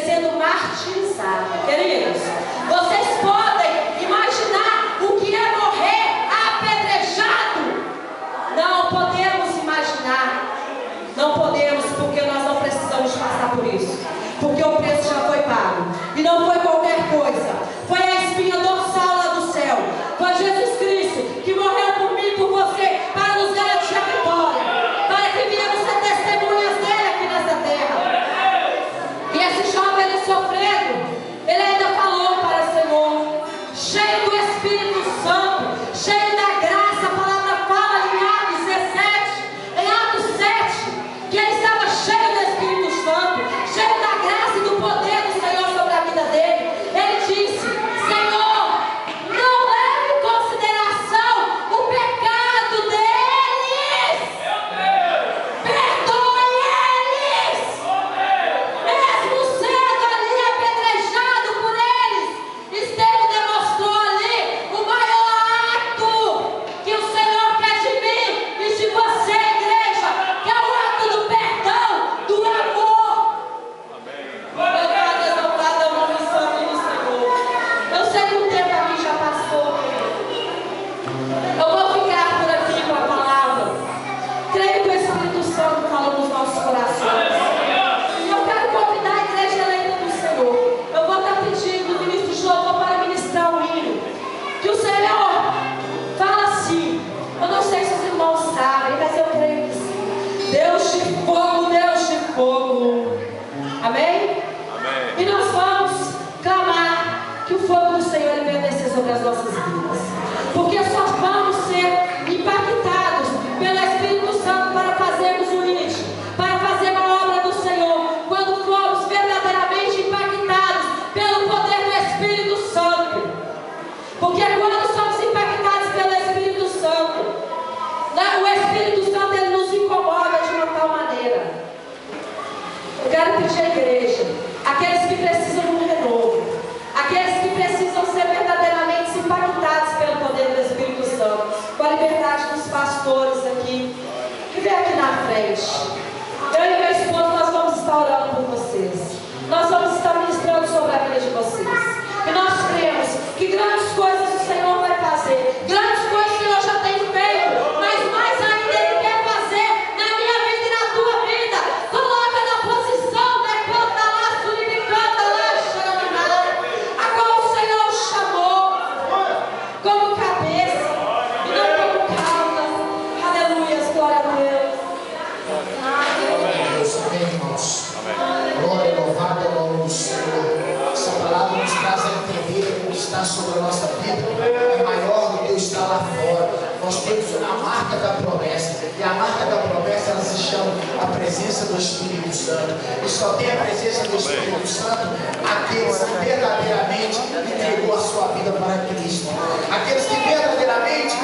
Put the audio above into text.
sendo martirizado. Queridos, vocês podem imaginar o que é morrer apedrejado? Não podemos imaginar. Não podemos, porque nós não precisamos passar por isso. Porque o preço já foi pago. E não foi qualquer coisa. Foi a espinha dorsal lá do céu. Foi Jesus Cristo que morreu por mim e por você para nos garantir a vitória. Para que viemos ser testemunhas dele aqui nessa terra. E esse jovem, ele sofrendo, ele ainda falou para o Senhor, cheio do Espírito Santo, cheio da graça. A palavra fala em Atos 17, em Atos 7, que ele estava cheio do Espírito Santo, cheio da graça e do poder do Senhor sobre a vida dele. Ele disse: Senhor, não leve em consideração o pecado deles, perdoe eles. Mesmo sendo ali apedrejado por eles, Estevão demonstrou ali o maior ato que o Senhor quer de mim e de você, igreja, que é o ato do perdão, do amor. Meu Pai, exaltado é o nome santo do Senhor. Eu sei que o tempo aqui já passou. Eu vou ficar por aqui com a palavra. Creio que o Espírito Santo fala nos nossos corações. E eu quero convidar a igreja eleita do Senhor. Eu vou estar pedindo do ministro de louvor para ministrar o hino. Que o Senhor fala assim. Eu não sei se os irmãos sabem, mas eu creio que sim. Deus de fogo, Deus de fogo. Amém? E nós vamos clamar que o fogo do Senhor ele venha descer sobre as nossas vidas. Porque só vamos ser impactados pelo Espírito Santo para fazermos o hit, para fazer a obra do Senhor, quando formos verdadeiramente impactados pelo poder do Espírito Santo. Porque quando somos impactados pelo Espírito Santo, o Espírito Santo ele nos incomoda de uma tal maneira. Eu quero pedir à igreja, aqueles que precisam de um renovo, aqueles que precisam ser verdadeiramente impactados pelo poder do Espírito Santo, com a liberdade dos pastores aqui, que vem aqui na frente. Eu e meu esposo, nós vamos estar orando por vocês. Nós vamos estar ministrando sobre a vida de vocês. E nós cremos que grandes coisas o Senhor vai fazer. Grandes coisas o Senhor já tem feito, mas mais ainda Ele quer fazer na minha vida e na tua vida. Coloca na posição, né? Canta lá, subindo, canta lá, xaramá, a qual o Senhor chamou como cabeça e não como cauda. Aleluia, glória a Deus. Amém, irmãos. Glória e louvado é o nome do Senhor. Essa palavra nos traz a entender o que está sobre a nossa vida é maior do que o que está lá fora. Nós temos a marca da promessa, e a marca da promessa ela se chama a presença do Espírito Santo. E só tem a presença do Espírito Santo aqueles que verdadeiramente entregou a sua vida para Cristo, aqueles que verdadeiramente